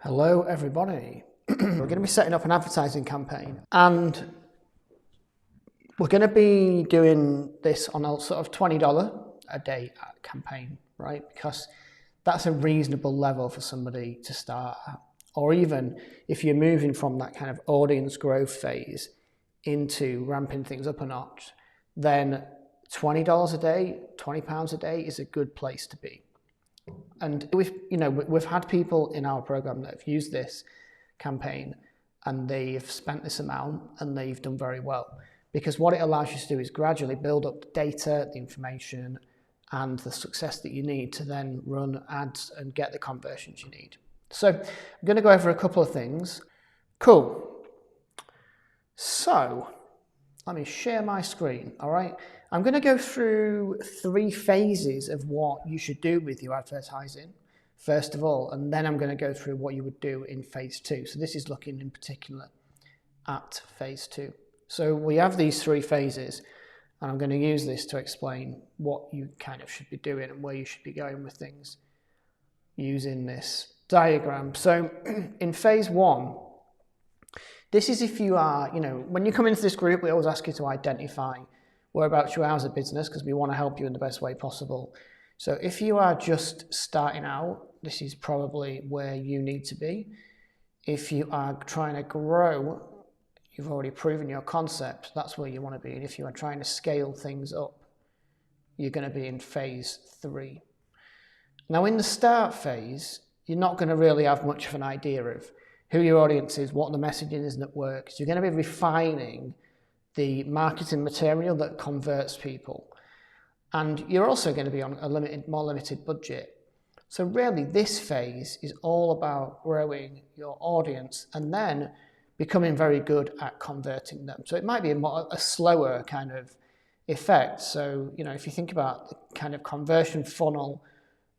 Hello everybody. We're going to be setting up an advertising campaign and we're going to be doing this on a sort of $20 a day campaign, right? Because that's a reasonable level for somebody to start at. Or even if you're moving from that kind of audience growth phase into ramping things up a notch, then $20 a day, £20 a day is a good place to be. And we've had people in our program that have used this campaign and they've spent this amount and they've done very well, because what it allows you to do is gradually build up the data, the information, and the success that you need to then run ads and get the conversions you need. So I'm going to go over a couple of things. Cool. So let me share my screen, all right? I'm going to go through 3 phases of what you should do with your advertising, first of all, and then I'm going to go through what you would do in phase 2. So this is looking in particular at phase 2. So we have these 3 phases, and I'm going to use this to explain what you kind of should be doing and where you should be going with things using this diagram. So in phase 1, this is if you are, when you come into this group, we always ask you to identify whereabouts you are as a business, because we want to help you in the best way possible. So if you are just starting out, this is probably where you need to be. If you are trying to grow, you've already proven your concept, that's where you want to be. And if you are trying to scale things up, you're going to be in phase 3. Now in the start phase, you're not going to really have much of an idea of who your audience is, what the messaging is that works. You're going to be refining the marketing material that converts people. And you're also going to be on a more limited budget. So really this phase is all about growing your audience and then becoming very good at converting them. So it might be a slower kind of effect. So, if you think about the kind of conversion funnel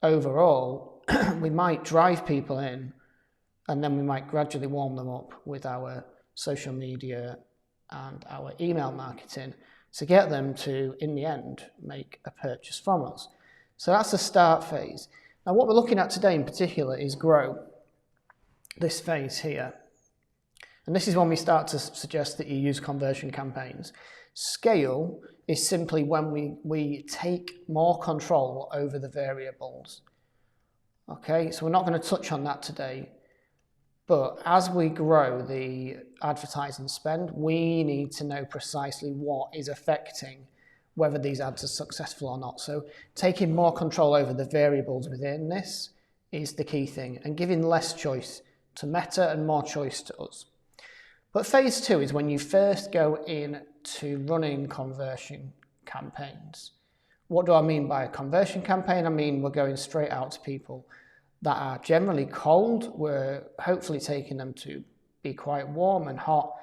overall, we might drive people in and then we might gradually warm them up with our social media and our email marketing to get them to, in the end, make a purchase from us. So that's the start phase. Now what we're looking at today in particular is grow, this phase here. And this is when we start to suggest that you use conversion campaigns. Scale is simply when we take more control over the variables. Okay, so we're not going to touch on that today. But as we grow the advertising spend, we need to know precisely what is affecting whether these ads are successful or not. So taking more control over the variables within this is the key thing, and giving less choice to Meta and more choice to us. But phase 2 is when you first go into running conversion campaigns. What do I mean by a conversion campaign? I mean we're going straight out to people that are generally cold. We're hopefully taking them to be quite warm and hot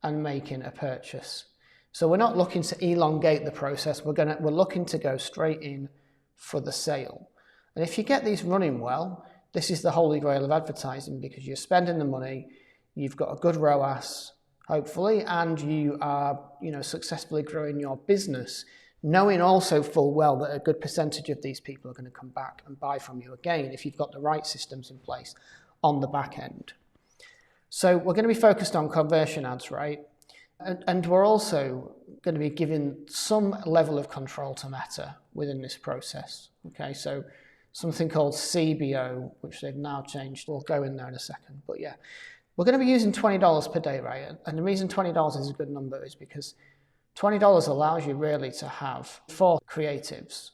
and making a purchase. So we're not looking to elongate the process. We're looking to go straight in for the sale. And if you get these running well, this is the holy grail of advertising, because you're spending the money, you've got a good ROAS, hopefully, and you are, successfully growing your business, knowing also full well that a good percentage of these people are going to come back and buy from you again if you've got the right systems in place on the back end. So we're going to be focused on conversion ads, right? And we're also going to be giving some level of control to Meta within this process. Okay, so something called CBO, which they've now changed. We'll go in there in a second. But yeah, we're going to be using $20 per day, right? And the reason $20 is a good number is because $20 allows you really to have 4 creatives.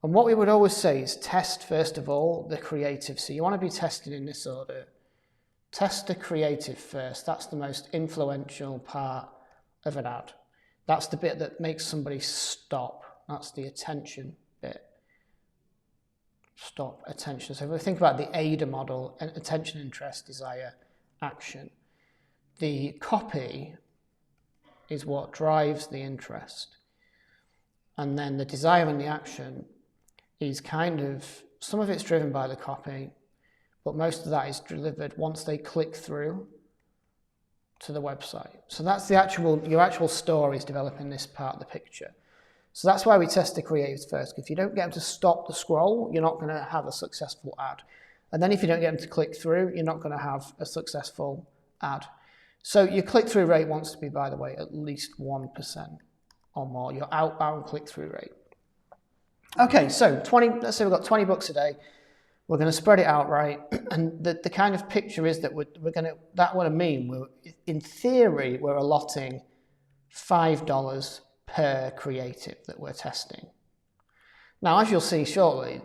And what we would always say is test, first of all, the creative. So you want to be testing in this order. Test the creative first. That's the most influential part of an ad. That's the bit that makes somebody stop. That's the attention bit. Stop, attention. So if we think about the AIDA model, attention, interest, desire, action. The copy is what drives the interest. And then the desire and the action is some of it's driven by the copy, but most of that is delivered once they click through to the website. So that's your actual story is developing this part of the picture. So that's why we test the creatives first. If you don't get them to stop the scroll, you're not going to have a successful ad. And then if you don't get them to click through, you're not going to have a successful ad. So your click-through rate wants to be, by the way, at least 1% or more, your outbound click-through rate. Okay, so let's say we've got 20 bucks a day. We're going to spread it out, right? And the kind of picture is that that would mean, in theory, we're allotting $5 per creative that we're testing. Now, as you'll see shortly,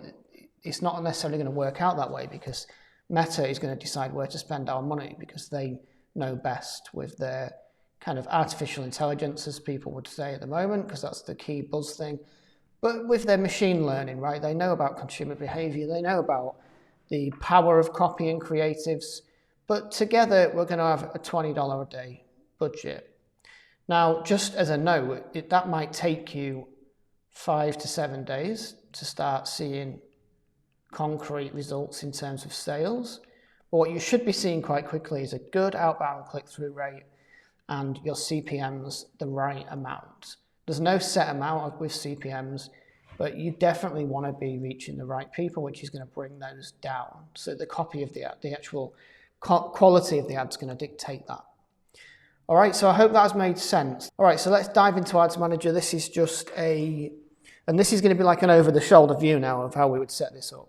it's not necessarily going to work out that way, because Meta is going to decide where to spend our money, because they know best with their kind of artificial intelligence, as people would say at the moment, because that's the key buzz thing. But with their machine learning, right, they know about consumer behavior, they know about the power of copying creatives, but together we're going to have a $20 a day budget. Now, just as a note, that might take you 5 to 7 days to start seeing concrete results in terms of sales. But what you should be seeing quite quickly is a good outbound click-through rate and your CPMs the right amount. There's no set amount with CPMs, but you definitely want to be reaching the right people, which is going to bring those down. So the copy of the ad, the actual quality of the ad is going to dictate that. All right, so I hope that has made sense. All right, so let's dive into Ads Manager. This is just and this is going to be like an over-the-shoulder view now of how we would set this up.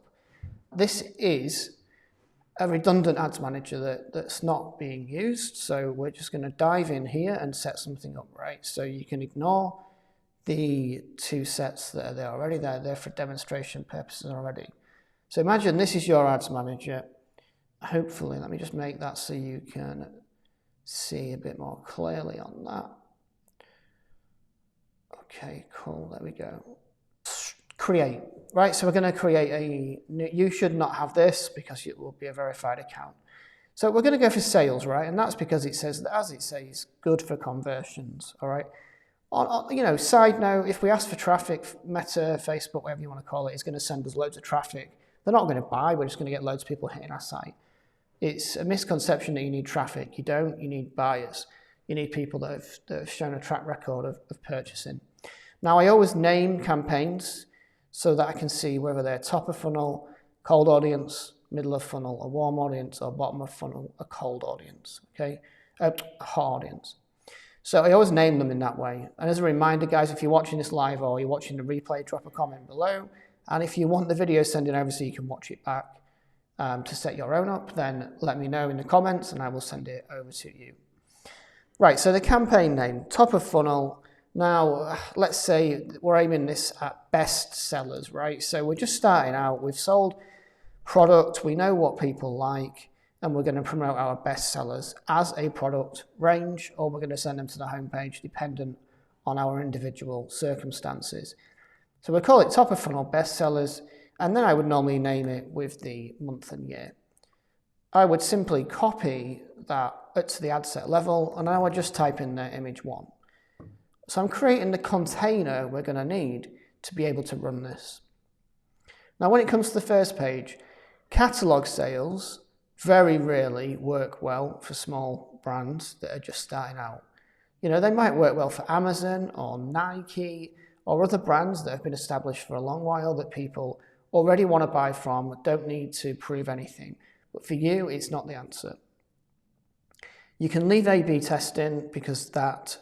This is a redundant Ads Manager that's not being used, so we're just going to dive in here and set something up, right? So you can ignore the two sets that are there already. They're there for demonstration purposes already. So imagine this is your Ads Manager. Hopefully, let me just make that so you can see a bit more clearly on that. Okay, cool, there we go. Create, right? So we're going to create you should not have this because it will be a verified account. So we're going to go for sales, right? And that's because it says, as it says, good for conversions, all right? Side note, if we ask for traffic, Meta, Facebook, whatever you want to call it, is going to send us loads of traffic. They're not going to buy, we're just going to get loads of people hitting our site. It's a misconception that you need traffic. You don't, you need buyers. You need people that have shown a track record of purchasing. Now, I always name campaigns so that I can see whether they're top of funnel, cold audience, middle of funnel, a warm audience, or bottom of funnel, a cold audience, okay? A hot audience. So I always name them in that way. And as a reminder, guys, if you're watching this live or you're watching the replay, drop a comment below. And if you want the video sending over so you can watch it back to set your own up, then let me know in the comments and I will send it over to you. Right, so the campaign name, top of funnel. Now, let's say we're aiming this at best sellers, right? So we're just starting out, we've sold product, we know what people like, and we're going to promote our best sellers as a product range, or we're going to send them to the homepage dependent on our individual circumstances. So we'll call it top of funnel best sellers, and then I would normally name it with the month and year. I would simply copy that to the ad set level, and I would just type in there image 1. So I'm creating the container we're going to need to be able to run this. Now, when it comes to the first page, catalog sales very rarely work well for small brands that are just starting out. You know, they might work well for Amazon or Nike or other brands that have been established for a long while that people already want to buy from, don't need to prove anything. But for you, it's not the answer. You can leave A/B testing because that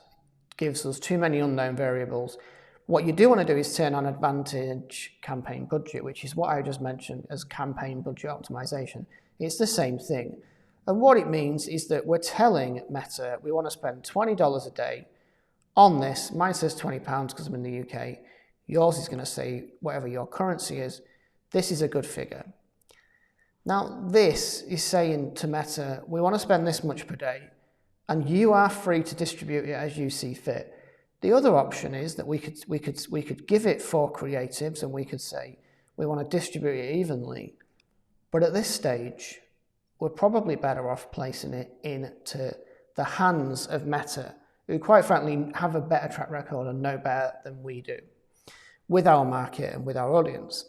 gives us too many unknown variables. What you do want to do is turn on Advantage Campaign Budget, which is what I just mentioned as campaign budget optimization. It's the same thing. And what it means is that we're telling Meta we want to spend $20 a day on this. Mine says £20 because I'm in the UK. Yours is going to say whatever your currency is. This is a good figure. Now, this is saying to Meta, we want to spend this much per day, and you are free to distribute it as you see fit. The other option is that we could give it 4 creatives, and we could say we want to distribute it evenly. But at this stage, we're probably better off placing it into the hands of Meta, who quite frankly have a better track record and know better than we do with our market and with our audience.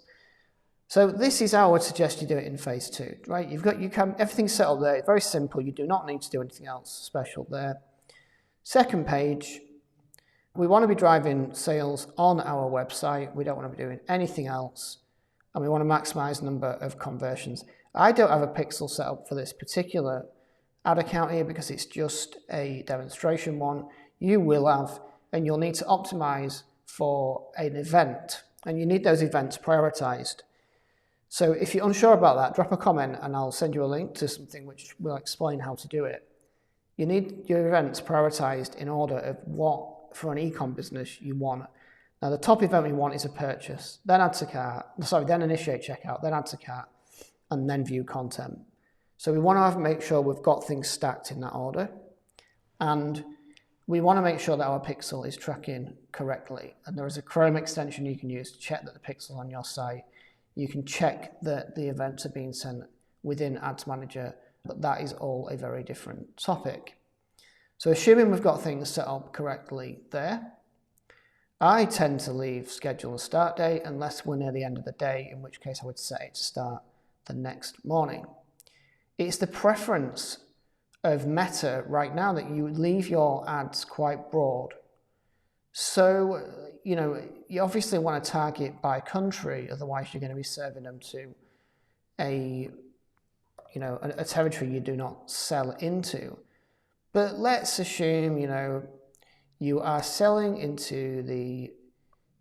So this is how I would suggest you do it in phase 2, right? Everything's set up there, it's very simple. You do not need to do anything else special there. Second page, we want to be driving sales on our website. We don't want to be doing anything else. And we want to maximize the number of conversions. I don't have a pixel set up for this particular ad account here because it's just a demonstration one. You will have, and you'll need to optimize for an event, and you need those events prioritized. So if you're unsure about that, drop a comment and I'll send you a link to something which will explain how to do it. You need your events prioritized in order of what, for an e-com business, you want. Now the top event we want is a purchase, then add to cart, then initiate checkout, then add to cart, and then view content. So we want to make sure we've got things stacked in that order, and we want to make sure that our pixel is tracking correctly. And there is a Chrome extension you can use to check that the pixel's on your site. You can check that the events are being sent within Ads Manager, but that is all a very different topic. So assuming we've got things set up correctly there, I tend to leave schedule and start date unless we're near the end of the day, in which case I would set it to start the next morning. It's the preference of Meta right now that you leave your ads quite broad. So, you obviously want to target by country, otherwise you're going to be serving them to a territory you do not sell into. But let's assume, you are selling into the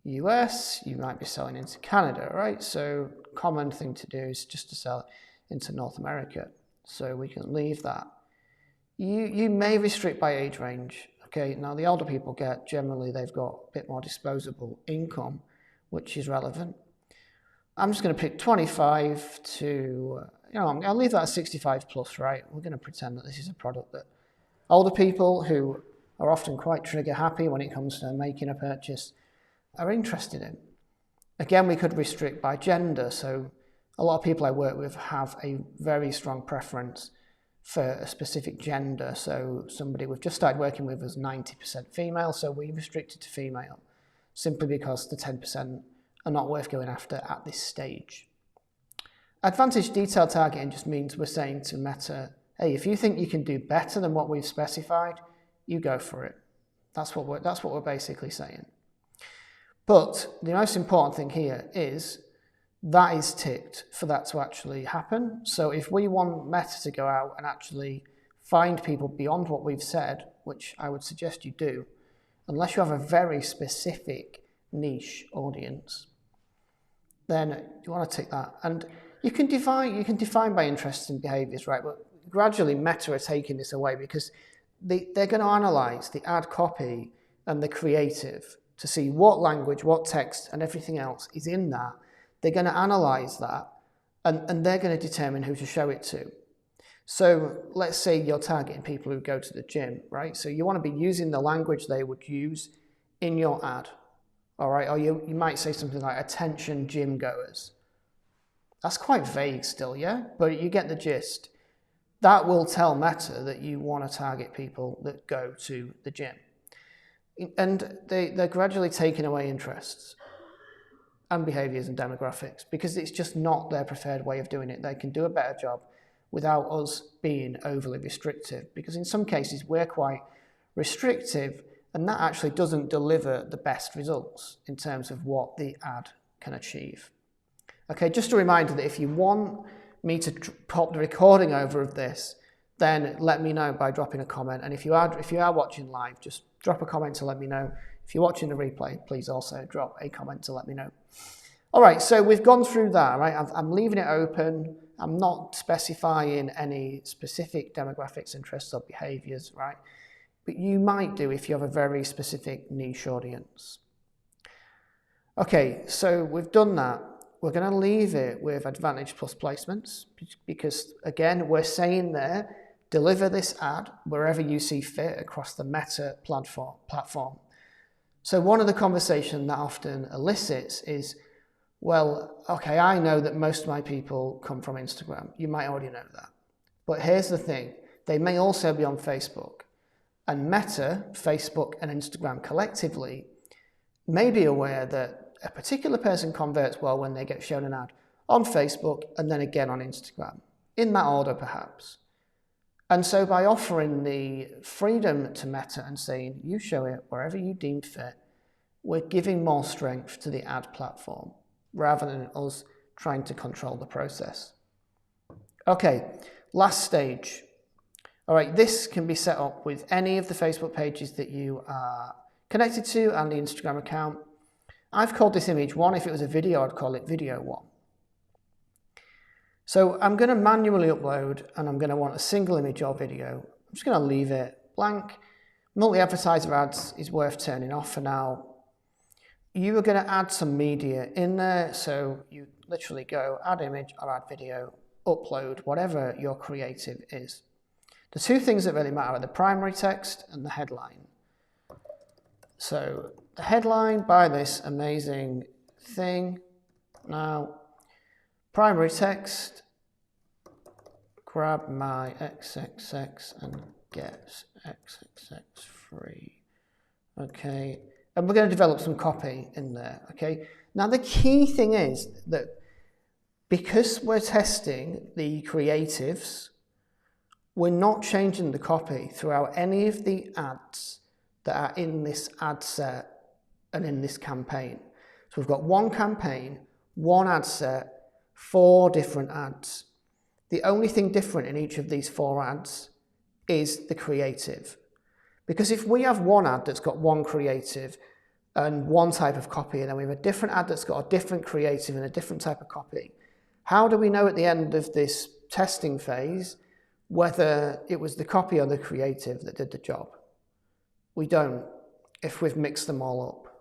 US, you might be selling into Canada, right? So common thing to do is just to sell into North America. So we can leave that. You may restrict by age range. Okay, now the older people generally they've got a bit more disposable income, which is relevant. I'm just going to pick 25 to, I'll leave that at 65 plus, right? We're going to pretend that this is a product that older people who are often quite trigger happy when it comes to making a purchase are interested in. Again, we could restrict by gender. So a lot of people I work with have a very strong preference for a specific gender. So somebody we've just started working with is 90% female, so we restricted to female, simply because the 10% are not worth going after at this stage. Advantage detailed targeting just means we're saying to Meta, hey, if you think you can do better than what we've specified, you go for it. That's what we're basically saying. But the most important thing here is that is ticked for that to actually happen. So if we want Meta to go out and actually find people beyond what we've said, which I would suggest you do, unless you have a very specific niche audience, then you want to tick that. And you can define by interests and behaviors, right? But gradually Meta are taking this away because they're going to analyze the ad copy and the creative to see what language, what text, and everything else is in that. They're going to analyze that, and they're going to determine who to show it to. So let's say you're targeting people who go to the gym, right? So you want to be using the language they would use in your ad, all right? Or you might say something like, attention gym goers. That's quite vague still, yeah? But you get the gist. That will tell Meta that you want to target people that go to the gym. And they're gradually taking away interests and behaviors and demographics because it's just not their preferred way of doing it. They can do a better job without us being overly restrictive, because in some cases we're quite restrictive and that actually doesn't deliver the best results in terms of what the ad can achieve. Okay, just a reminder that if you want me to pop the recording over of this, then let me know by dropping a comment. And if you are watching live, just drop a comment to let me know. If you're watching the replay, please also drop a comment to let me know. All right, so we've gone through that, right? I'm leaving it open. I'm not specifying any specific demographics, interests, or behaviors, right? But you might do if you have a very specific niche audience. Okay, so we've done that. We're going to leave it with Advantage Plus placements because, again, we're saying there, deliver this ad wherever you see fit across the Meta platform. So one of the conversations that often elicits is, well, okay, I know that most of my people come from Instagram. You might already know that. But here's the thing. They may also be on Facebook. And Meta, Facebook and Instagram collectively may be aware that a particular person converts well when they get shown an ad on Facebook and then again on Instagram, in that order perhaps. And so by offering the freedom to Meta and saying, you show it wherever you deem fit, we're giving more strength to the ad platform rather than us trying to control the process. Okay, last stage. All right, this can be set up with any of the Facebook pages that you are connected to and the Instagram account. I've called this image 1. If it was a video, I'd call it video 1. So I'm going to manually upload, and I'm going to want a single image or video. I'm just going to leave it blank. Multi-advertiser ads is worth turning off for now. You are going to add some media in there, so you literally go add image or add video, upload, whatever your creative is. The two things that really matter are the primary text and the headline. So the headline, buy this amazing thing. Now, primary text, grab my XXX and get XXX free. Okay, and we're going to develop some copy in there. Okay, now the key thing is that because we're testing the creatives, we're not changing the copy throughout any of the ads that are in this ad set and in this campaign. So we've got one campaign, one ad set, 4 different ads. The only thing different in each of these 4 ads is the creative. Because if we have one ad that's got one creative and one type of copy, and then we have a different ad that's got a different creative and a different type of copy, how do we know at the end of this testing phase whether it was the copy or the creative that did the job? We don't, if we've mixed them all up.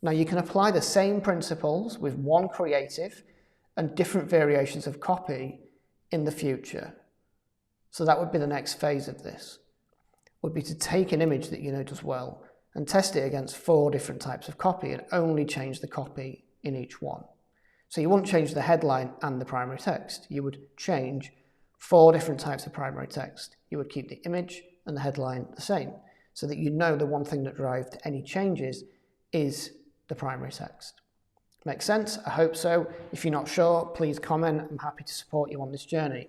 Now you can apply the same principles with one creative and different variations of copy in the future. So that would be the next phase of this, would be to take an image that you know does well and test it against 4 different types of copy and only change the copy in each one. So you wouldn't change the headline and the primary text. You would change 4 different types of primary text. You would keep the image and the headline the same, so that you know the one thing that drives any changes is the primary text. Make sense? I hope so. If you're not sure, please comment. I'm happy to support you on this journey.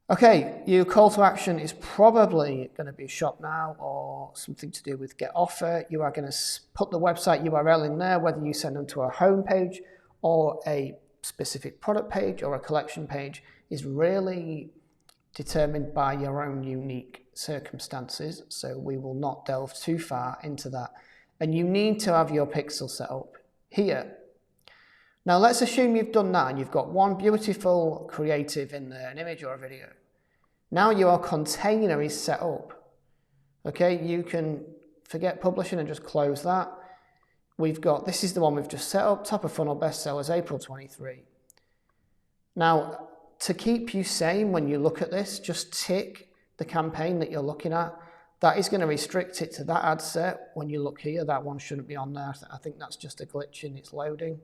Okay, your call to action is probably going to be shop now or something to do with get offer. You are going to put the website URL in there, whether you send them to a home page or a specific product page or a collection page is really determined by your own unique circumstances. So we will not delve too far into that. And you need to have your pixel set up here. Now let's assume you've done that and you've got one beautiful creative in there, an image or a video. Now your container is set up. Okay, you can forget publishing and just close that. We've got, this is the one we've just set up, top of funnel bestsellers, April 23. Now, to keep you sane when you look at this, just tick the campaign that you're looking at. That is going to restrict it to that ad set. When you look here, that one shouldn't be on there. I think that's just a glitch in its loading.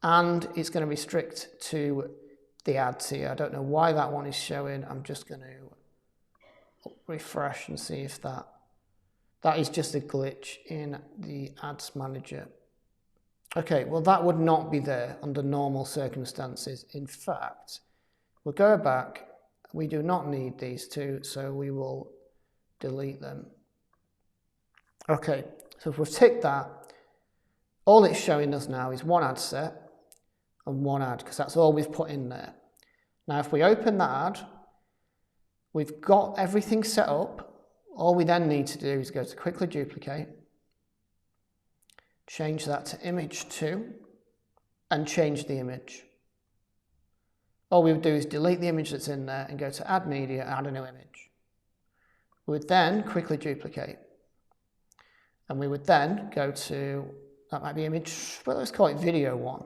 And it's going to restrict to the ads here. I don't know why that one is showing. I'm just going to refresh and see if that is just a glitch in the ads manager. Okay, well that would not be there under normal circumstances. In fact, we'll go back. We do not need these two, so we will delete them. Okay, so if we've ticked that, all it's showing us now is one ad set and one ad, because that's all we've put in there. Now if we open that ad, we've got everything set up. All we then need to do is go to quickly duplicate, change that to image 2, and change the image. All we would do is delete the image that's in there and go to add media, add a new image. We would then quickly duplicate. And we would then go to, that might be image, well let's call it video 1.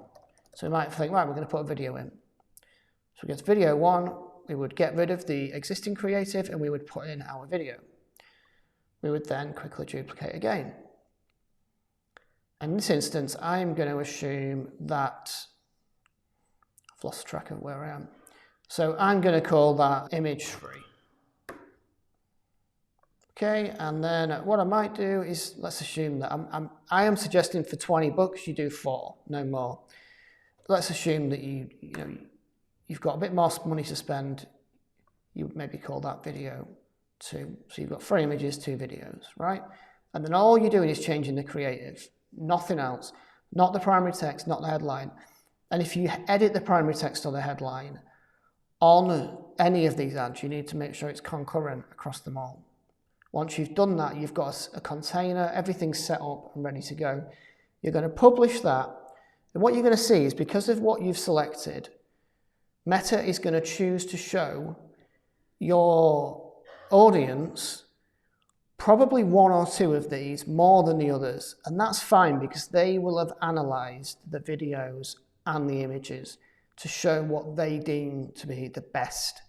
So we might think, right, we're going to put a video in. So we go to video 1, we would get rid of the existing creative and we would put in our video. We would then quickly duplicate again. In this instance, I'm going to assume that, I've lost track of where I am. So I'm going to call that image 3. Okay, and then what I might do is, let's assume that I am suggesting for $20 you do 4, no more. Let's assume that you've got a bit more money to spend. You would maybe call that video 2. So you've got 3 images, 2 videos, right? And then all you're doing is changing the creative, nothing else, not the primary text, not the headline. And if you edit the primary text or the headline on any of these ads, you need to make sure it's concurrent across them all. Once you've done that, you've got a container, everything's set up and ready to go. You're going to publish that. And what you're going to see is, because of what you've selected, Meta is going to choose to show your audience probably one or two of these more than the others. And that's fine, because they will have analysed the videos and the images to show what they deem to be the best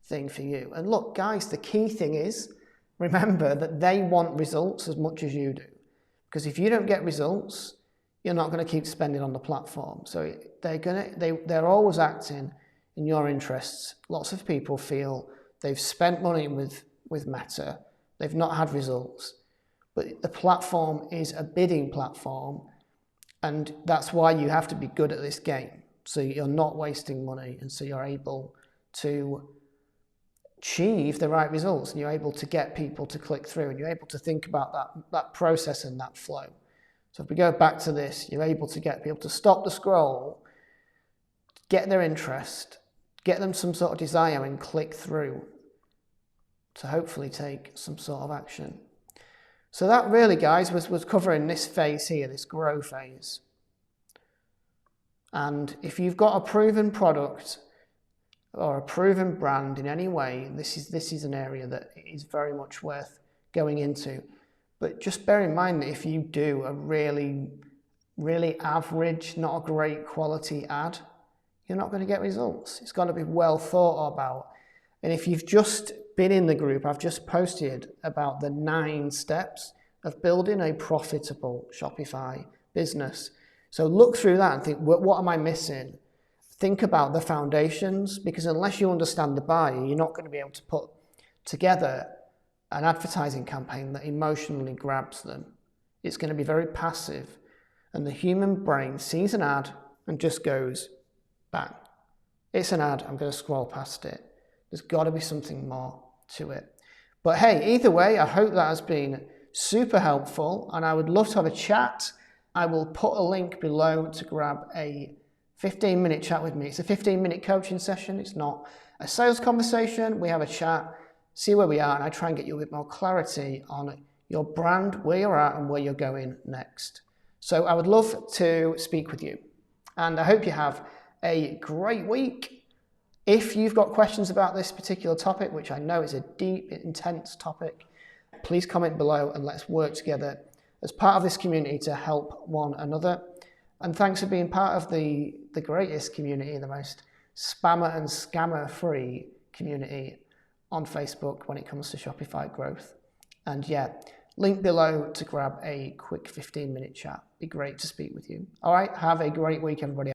thing for you. And look, guys, the key thing is, remember that they want results as much as you do. Because if you don't get results, you're not going to keep spending on the platform. So they're always acting in your interests. Lots of people feel they've spent money with Meta, they've not had results, but the platform is a bidding platform, and that's why you have to be good at this game. So you're not wasting money, and so you're able to achieve the right results, and you're able to get people to click through, and you're able to think about that process and that flow. So if we go back to this, you're able to get people to stop the scroll, get their interest, get them some sort of desire, and click through to hopefully take some sort of action. So that really, guys, was covering this phase here, this grow phase. And if you've got a proven product or a proven brand in any way, this is an area that is very much worth going into. But just bear in mind that if you do a really, really average, not a great quality ad, you're not going to get results. It's got to be well thought about. And if you've just been in the group, I've just posted about the 9 steps of building a profitable Shopify business. So look through that and think, what am I missing? Think about the foundations, because unless you understand the buyer, you're not going to be able to put together an advertising campaign that emotionally grabs them. It's going to be very passive, and the human brain sees an ad and just goes, bang. It's an ad, I'm going to scroll past it. There's got to be something more to it. But hey, either way, I hope that has been super helpful, and I would love to have a chat. I will put a link below to grab a 15-minute chat with me. It's a 15-minute coaching session. It's not a sales conversation. We have a chat, see where we are, and I try and get you a bit more clarity on your brand, where you're at, and where you're going next. So I would love to speak with you, and I hope you have a great week. If you've got questions about this particular topic, which I know is a deep, intense topic, please comment below and let's work together as part of this community to help one another. And thanks for being part of the greatest community, the most spammer and scammer free community on Facebook when it comes to Shopify growth. And yeah, link below to grab a quick 15-minute chat. Be great to speak with you. All right, have a great week, everybody.